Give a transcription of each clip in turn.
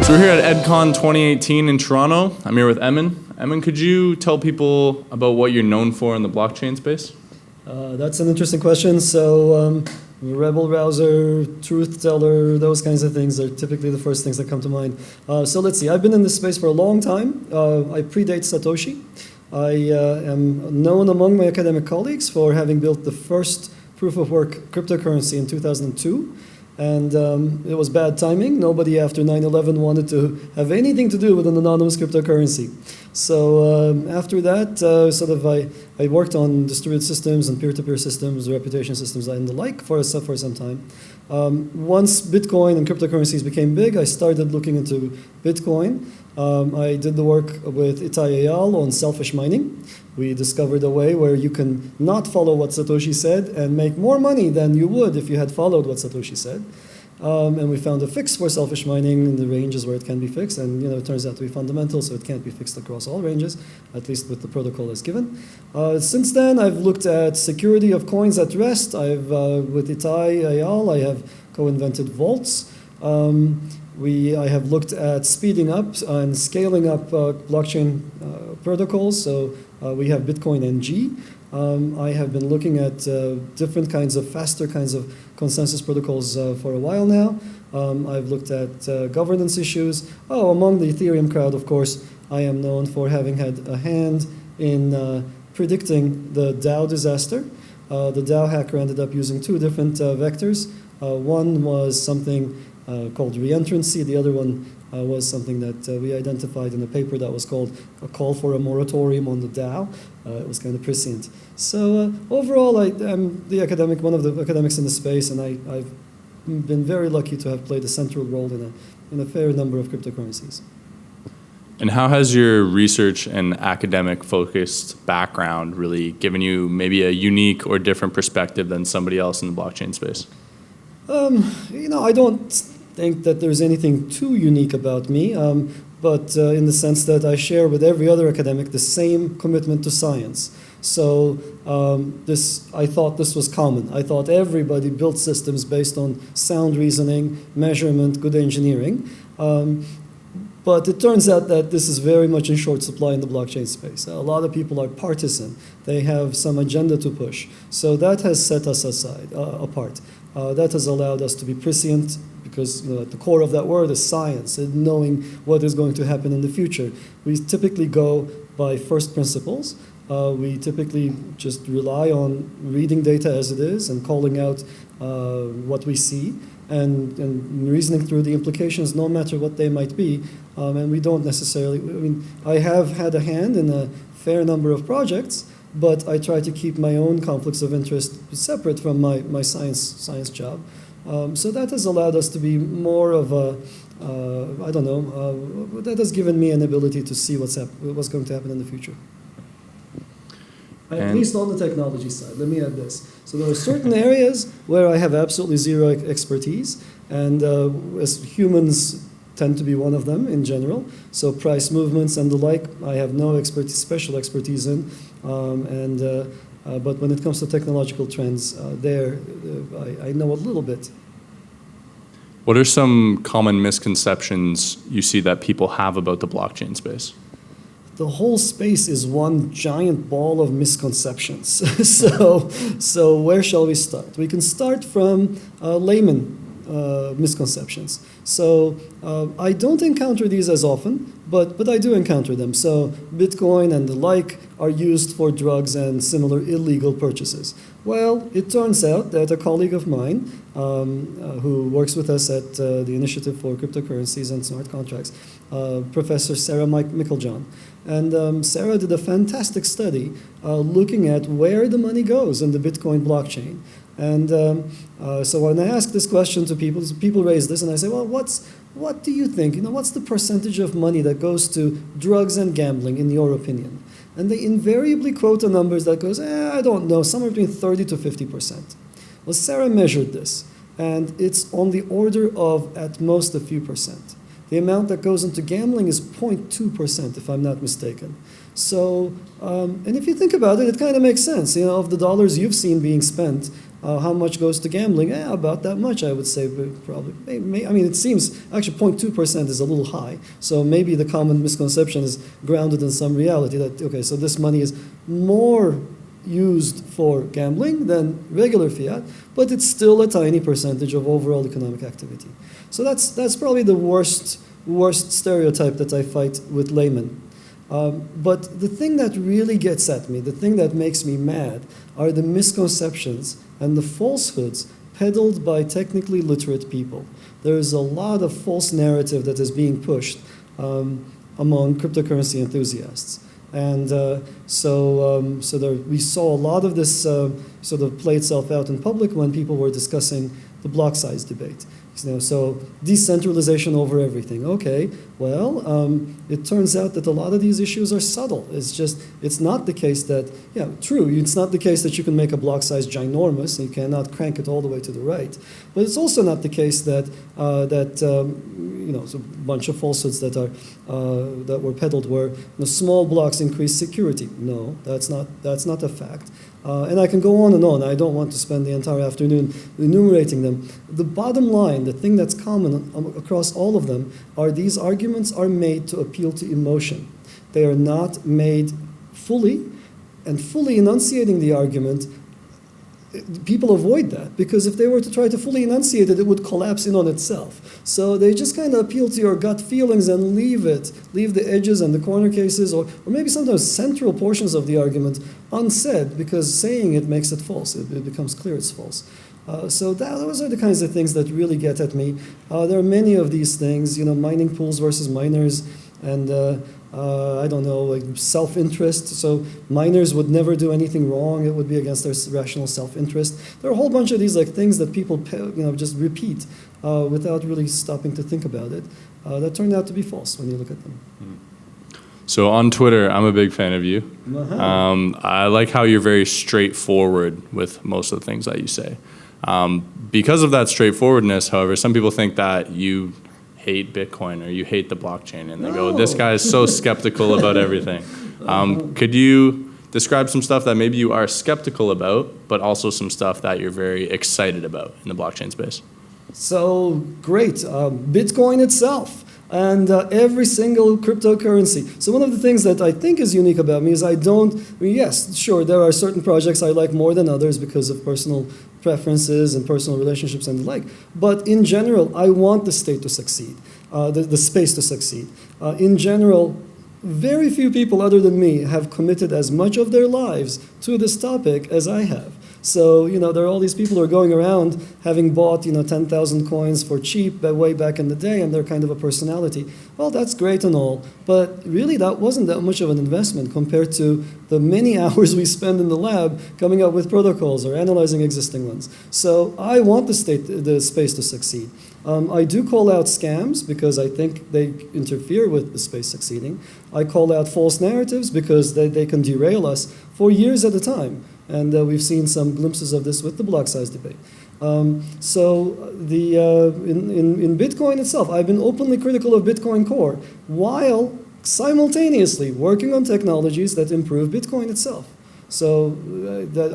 So we're here at EDCon 2018 in Toronto. I'm here with Emin. Emin, could you tell people about what you're known for in the blockchain space? That's an interesting question. So rebel rouser, truth teller, those kinds of things are typically the first things that come to mind. So let's see. I've been in this space for a long time. I predate Satoshi. I am known among my academic colleagues for having built the first proof-of-work cryptocurrency in 2002. And it was bad timing. Nobody after 9/11 wanted to have anything to do with an anonymous cryptocurrency. So after that, I worked on distributed systems and peer-to-peer systems, reputation systems, and the like for some time. Once Bitcoin and cryptocurrencies became big, I started looking into Bitcoin. I did the work with Itay Eyal on selfish mining. We discovered a way where you can not follow what Satoshi said and make more money than you would if you had followed what Satoshi said. And we found a fix for selfish mining in the ranges where it can be fixed. And it turns out to be fundamental, so it can't be fixed across all ranges, at least with the protocol as given. Since then, I've looked at security of coins at rest. With Itay Eyal, I have co-invented vaults. I have looked at speeding up and scaling up blockchain protocols. So we have Bitcoin NG. I have been looking at different kinds of faster kinds of consensus protocols for a while now. I've looked at governance issues. Among the Ethereum crowd, of course, I am known for having had a hand in predicting the DAO disaster. The DAO hacker ended up using two different vectors. One was something called reentrancy. The other one was something that we identified in a paper that was called A Call for a Moratorium on the DAO. It was kind of prescient. So overall, I'm one of the academics in the space, and I've been very lucky to have played a central role in a fair number of cryptocurrencies. And how has your research and academic-focused background really given you maybe a unique or different perspective than somebody else in the blockchain space? I don't think that there's anything too unique about me, but in the sense that I share with every other academic the same commitment to science. So I thought this was common. I thought everybody built systems based on sound reasoning, measurement, good engineering. But it turns out that this is very much in short supply in the blockchain space. A lot of people are partisan. They have some agenda to push. So that has set us apart. That has allowed us to be prescient, because at the core of that word is science and knowing what is going to happen in the future. We typically go by first principles. We typically just rely on reading data as it is and calling out what we see and reasoning through the implications, no matter what they might be. And we don't necessarily, I have had a hand in a fair number of projects, but I try to keep my own conflicts of interest separate from my science job. So that has allowed us to be more of that has given me an ability to see what's going to happen in the future. At least on the technology side. Let me add this. So there are certain areas where I have absolutely zero expertise, and as humans tend to be one of them in general. So price movements and the like, I have no special expertise in. But when it comes to technological trends, I know a little bit. What are some common misconceptions you see that people have about the blockchain space? The whole space is one giant ball of misconceptions. So where shall we start? We can start from layman misconceptions. So I don't encounter these as often, but I do encounter them. So Bitcoin and the like are used for drugs and similar illegal purchases. Well, it turns out that a colleague of mine who works with us at the Initiative for Cryptocurrencies and Smart Contracts, Professor Sarah Micklejohn, and Sarah did a fantastic study looking at where the money goes in the Bitcoin blockchain. And so when I ask this question to people raise this, and I say, well, what do you think? What's the percentage of money that goes to drugs and gambling, in your opinion? And they invariably quote a number that goes, I don't know, somewhere between 30 to 50%. Well, Sarah measured this, and it's on the order of, at most, a few percent. The amount that goes into gambling is 0.2%, if I'm not mistaken. So, and if you think about it, it kind of makes sense. Of the dollars you've seen being spent How much goes to gambling? About that much, I would say, but probably. I mean, it seems, actually 0.2% is a little high. So maybe the common misconception is grounded in some reality that, okay, so this money is more used for gambling than regular fiat, but it's still a tiny percentage of overall economic activity. So that's probably the worst stereotype that I fight with laymen. But the thing that really gets at me, the thing that makes me mad, are the misconceptions and the falsehoods peddled by technically literate people. There is a lot of false narrative that is being pushed among cryptocurrency enthusiasts. And we saw a lot of this sort of play itself out in public when people were discussing the block size debate. So decentralization over everything. Okay, well, it turns out that a lot of these issues are subtle. It's not the case that, true, it's not the case that you can make a block size ginormous and you cannot crank it all the way to the right. But it's also not the case that, it's a bunch of falsehoods that were peddled where small blocks increase security. No, that's not a fact. And I can go on and on. I don't want to spend the entire afternoon enumerating them. The bottom line, the thing that's common across all of them, are these arguments are made to appeal to emotion. They are not made fully, and fully enunciating the argument, people avoid that, because if they were to try to fully enunciate it, it would collapse in on itself. So they just kind of appeal to your gut feelings and leave the edges and the corner cases, or maybe sometimes central portions of the argument unsaid, because saying it makes it false. It becomes clear it's false. So those are the kinds of things that really get at me. There are many of these things, mining pools versus miners, and I don't know, like self-interest. So miners would never do anything wrong. It would be against their rational self-interest. There are a whole bunch of these things that people just repeat without really stopping to think about it. That turned out to be false when you look at them. So on Twitter, I'm a big fan of you. I like how you're very straightforward with most of the things that you say. Because of that straightforwardness, however, some people think that you hate Bitcoin or you hate the blockchain, and they go, this guy is so skeptical about everything. Could you describe some stuff that maybe you are skeptical about, but also some stuff that you're very excited about in the blockchain space? So great. Bitcoin itself and every single cryptocurrency. So one of the things that I think is unique about me is yes, sure, there are certain projects I like more than others because of personal preferences and personal relationships and the like. But in general, I want the state to succeed, the space to succeed. In general, very few people other than me have committed as much of their lives to this topic as I have. So, there are all these people who are going around having bought, 10,000 coins for cheap way back in the day, and they're kind of a personality. Well, that's great and all, but really that wasn't that much of an investment compared to the many hours we spend in the lab coming up with protocols or analyzing existing ones. So I want the space to succeed. I do call out scams because I think they interfere with the space succeeding. I call out false narratives because they can derail us for years at a time. And we've seen some glimpses of this with the block size debate. In Bitcoin itself, I've been openly critical of Bitcoin Core while simultaneously working on technologies that improve Bitcoin itself. So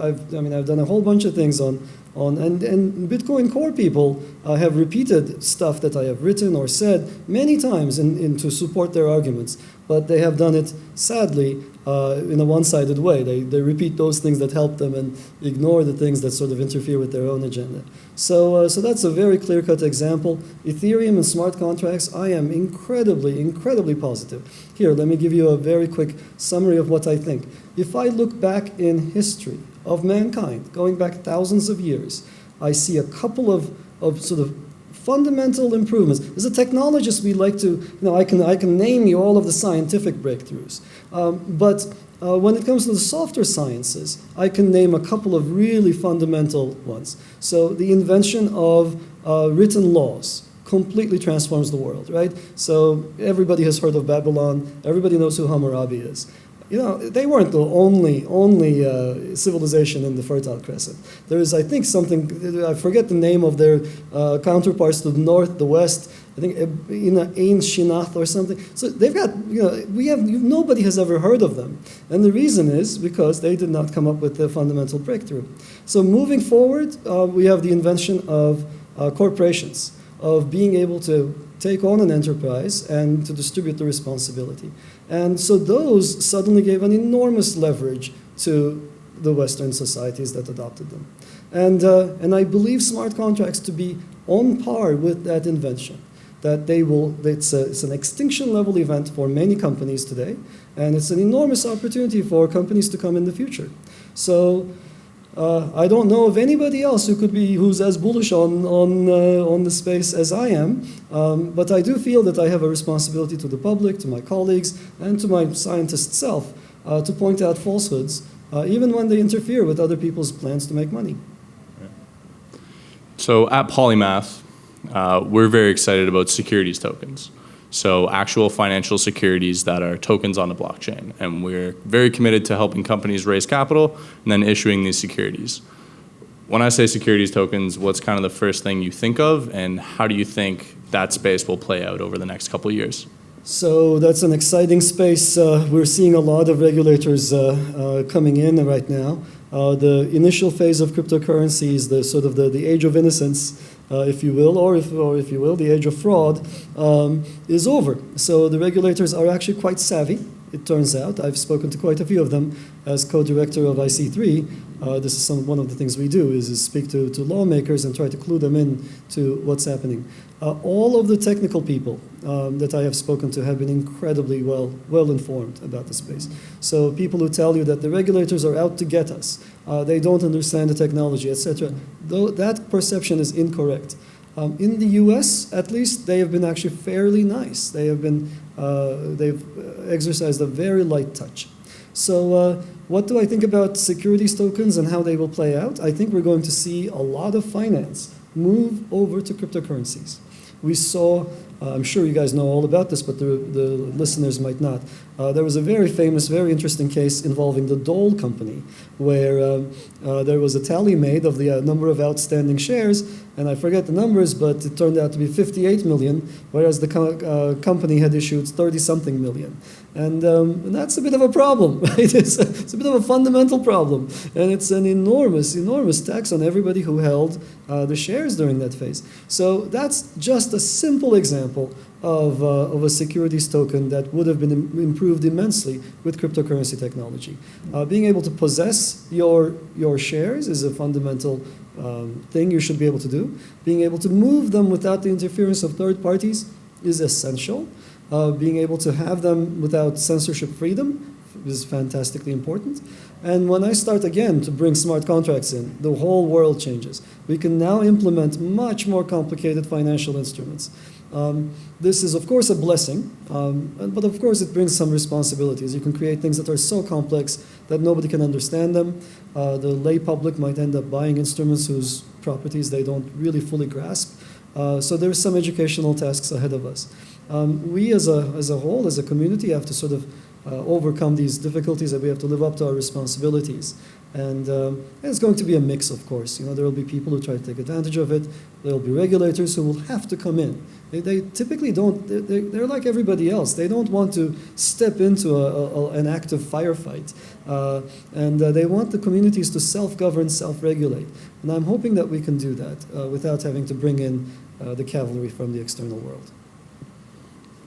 I've done a whole bunch of things and Bitcoin Core people have repeated stuff that I have written or said many times to support their arguments, but they have done it sadly in a one-sided way. They repeat those things that help them and ignore the things that sort of interfere with their own agenda. So that's a very clear-cut example. Ethereum and smart contracts, I am incredibly, incredibly positive. Here, let me give you a very quick summary of what I think. If I look back in history of mankind, going back thousands of years, I see a couple of sort of fundamental improvements. As a technologist, we like to, I can name you all of the scientific breakthroughs. But when it comes to the softer sciences, I can name a couple of really fundamental ones. So the invention of written laws completely transforms the world, right? So everybody has heard of Babylon. Everybody knows who Hammurabi is. they weren't the only civilization in the Fertile Crescent. There is, I think, something, I forget the name of their counterparts to the north, the west, I think Ain Shinath or something. So they've got, nobody has ever heard of them. And the reason is because they did not come up with the fundamental breakthrough. So moving forward, we have the invention of corporations, of being able to take on an enterprise and to distribute the responsibility. And so those suddenly gave an enormous leverage to the Western societies that adopted them. And I believe smart contracts to be on par with that invention, that it's an extinction level event for many companies today, and it's an enormous opportunity for companies to come in the future. So I don't know of anybody else who's as bullish on the space as I am, but I do feel that I have a responsibility to the public, to my colleagues, and to my scientist self to point out falsehoods, even when they interfere with other people's plans to make money. So at Polymath, we're very excited about securities tokens. So actual financial securities that are tokens on the blockchain. And we're very committed to helping companies raise capital and then issuing these securities. When I say securities tokens, what's kind of the first thing you think of, and how do you think that space will play out over the next couple of years? So that's an exciting space. We're seeing a lot of regulators coming in right now. The initial phase of cryptocurrency is the sort of the age of innocence, if you will, or if you will, the age of fraud is over. So the regulators are actually quite savvy, it turns out. I've spoken to quite a few of them as co-director of IC3. This is one of the things we do is speak to lawmakers and try to clue them in to what's happening. All of the technical people that I have spoken to have been incredibly well informed about the space. So people who tell you that the regulators are out to get us, they don't understand the technology, etc., though that perception is incorrect. In the U.S., at least, they have been actually fairly nice. They've exercised a very light touch. So what do I think about securities tokens and how they will play out? I think we're going to see a lot of finance move over to cryptocurrencies. We saw, I'm sure you guys know all about this, but the listeners might not. There was a very famous, very interesting case involving the Dole company, where there was a tally made of the number of outstanding shares, and I forget the numbers, but it turned out to be 58 million, whereas the company had issued 30-something million. And that's a bit of a problem, right? It's a bit of a fundamental problem. And it's an enormous, enormous tax on everybody who held the shares during that phase. So that's just a simple example of a securities token that would have been improved immensely with cryptocurrency technology. Being able to possess your shares is a fundamental thing you should be able to do. Being able to move them without the interference of third parties is essential. Being able to have them without censorship freedom is fantastically important. And when I start again to bring smart contracts in, the whole world changes. We can now implement much more complicated financial instruments. This is, of course, a blessing, but of course it brings some responsibilities. You can create things that are so complex that nobody can understand them. The lay public might end up buying instruments whose properties they don't really fully grasp. So there's some educational tasks ahead of us. We as a whole, as a community, have to sort of overcome these difficulties, that we have to live up to our responsibilities. And it's going to be a mix, of course. There will be people who try to take advantage of it. There will be regulators who will have to come in. They typically don't, they're like everybody else. They don't want to step into an active firefight. And they want the communities to self-govern, self-regulate. And I'm hoping that we can do that without having to bring in the cavalry from the external world.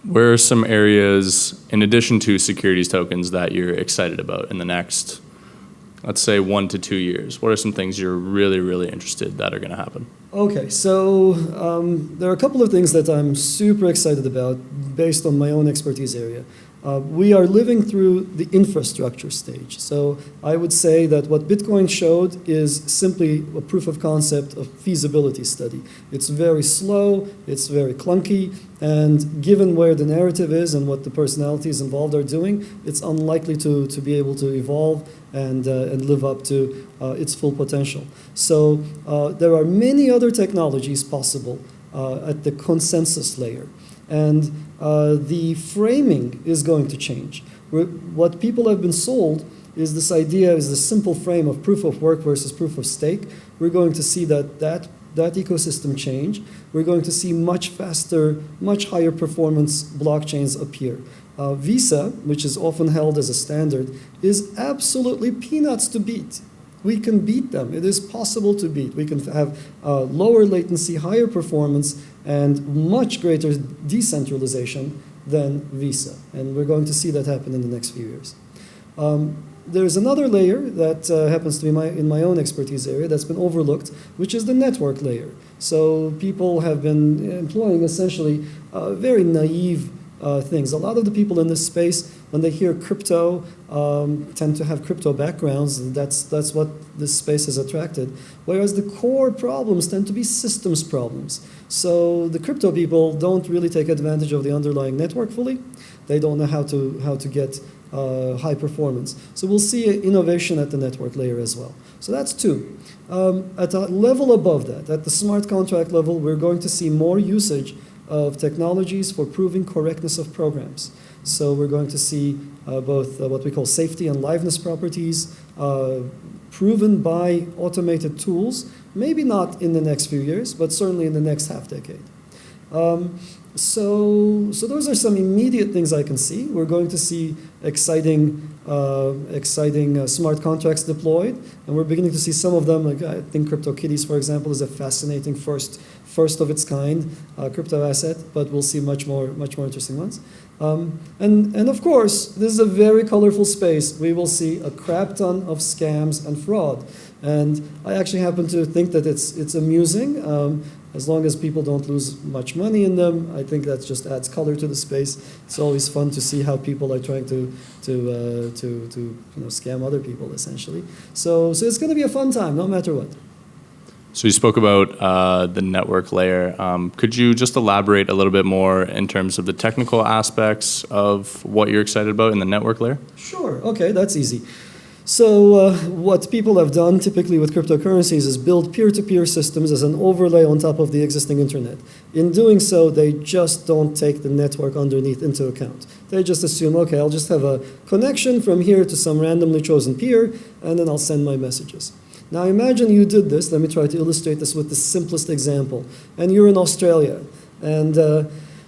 Where are some areas, in addition to securities tokens, that you're excited about in the next, let's say, 1 to 2 years? What are some things you're really, really interested that are going to happen? Okay, so there are a couple of things that I'm super excited about based on my own expertise area. We are living through the infrastructure stage. So I would say that what Bitcoin showed is simply a proof of concept of feasibility study. It's very slow, it's very clunky, and given where the narrative is and what the personalities involved are doing, it's unlikely to be able to evolve and live up to its full potential. So there are many other technologies possible at the consensus layer. And the framing is going to change. What people have been sold is this idea, is the simple frame of proof of work versus proof of stake. We're going to see that ecosystem change. We're going to see much faster, much higher performance blockchains appear. Visa, which is often held as a standard, is absolutely peanuts to beat. We can beat them. It is possible to beat. We can have lower latency, higher performance, and much greater decentralization than Visa. And we're going to see that happen in the next few years. There's another layer that happens to be in my own expertise area that's been overlooked, which is the network layer. So people have been employing essentially very naive things. A lot of the people in this space, when they hear crypto, tend to have crypto backgrounds. That's what this space has attracted. Whereas the core problems tend to be systems problems. So the crypto people don't really take advantage of the underlying network fully. They don't know how to get high performance. So we'll see innovation at the network layer as well. So that's two. At a level above that, at the smart contract level, we're going to see more usage of technologies for proving correctness of programs. So we're going to see both what we call safety and liveness properties proven by automated tools, maybe not in the next few years, but certainly in the next half decade. So those are some immediate things I can see. We're going to see exciting smart contracts deployed, and we're beginning to see some of them. Like I think CryptoKitties, for example, is a fascinating first of its kind crypto asset, but we'll see much more interesting ones. And of course, this is a very colorful space. We will see a crap ton of scams and fraud, and I actually happen to think that it's amusing. As long as people don't lose much money in them, I think that just adds color to the space. It's always fun to see how people are trying to scam other people, essentially. So it's going to be a fun time, no matter what. So you spoke about the network layer. Could you just elaborate a little bit more in terms of the technical aspects of what you're excited about in the network layer? Sure. Okay, that's easy. So what people have done typically with cryptocurrencies is build peer-to-peer systems as an overlay on top of the existing internet. In doing so, they just don't take the network underneath into account. They just assume, okay, I'll just have a connection from here to some randomly chosen peer, and then I'll send my messages. Now imagine you did this. Let me try to illustrate this with the simplest example. And you're in Australia, and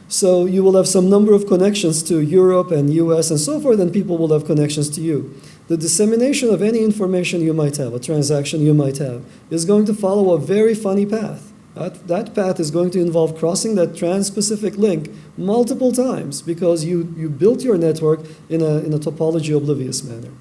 so you will have some number of connections to Europe and US and so forth, and people will have connections to you. The dissemination of any information you might have, a transaction you might have, is going to follow a very funny path. That path is going to involve crossing that trans-Pacific link multiple times because you built your network in a topology-oblivious manner.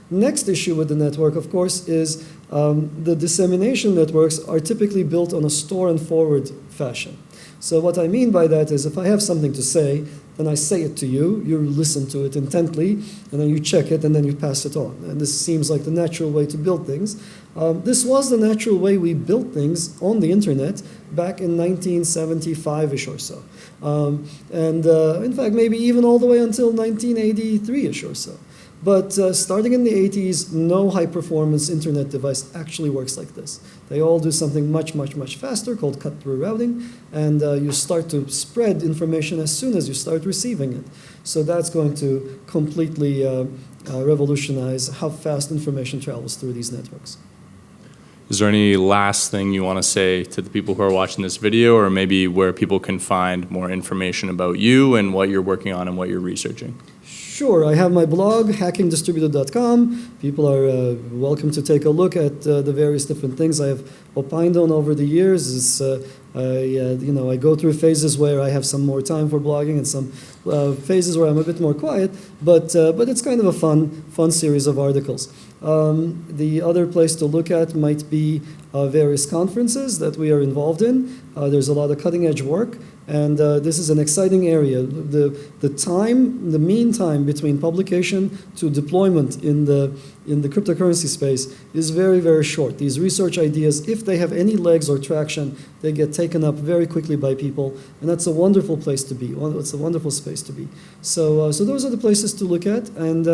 Next issue with the network, of course, is the dissemination networks are typically built on a store and forward fashion. So what I mean by that is if I have something to say, then I say it to you, you listen to it intently, and then you check it, and then you pass it on. And this seems like the natural way to build things. This was the natural way we built things on the internet back in 1975-ish or so. In fact, maybe even all the way until 1983-ish or so. But starting in the 80s, no high-performance internet device actually works like this. They all do something much, much, much faster called cut-through routing, and you start to spread information as soon as you start receiving it. So that's going to completely revolutionize how fast information travels through these networks. Is there any last thing you want to say to the people who are watching this video, or maybe where people can find more information about you and what you're working on and what you're researching? Sure, I have my blog, hackingdistributed.com. People are welcome to take a look at the various different things I have opined on over the years. I go through phases where I have some more time for blogging and some phases where I'm a bit more quiet, but it's kind of a fun series of articles. The other place to look at might be various conferences that we are involved in. There's a lot of cutting-edge work. And this is an exciting area. The mean time between publication to deployment in the cryptocurrency space is very, very short. These research ideas, if they have any legs or traction, they get taken up very quickly by people, and that's a wonderful place to be. It's a wonderful space to be. So those are the places to look at. And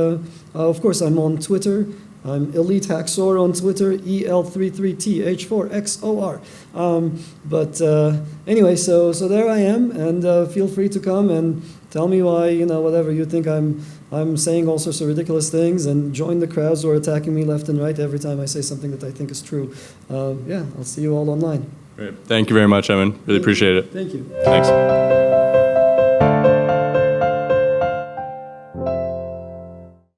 of course, I'm on Twitter. I'm Elite Haxor on Twitter, EL33TH4XOR. Anyway, so there I am, and feel free to come and tell me why, whatever you think I'm I'm saying all sorts of ridiculous things, and join the crowds who are attacking me left and right every time I say something that I think is true. Yeah, I'll see you all online. Great. Thank you very much, Emin. Really appreciate it. Thank you. Thanks.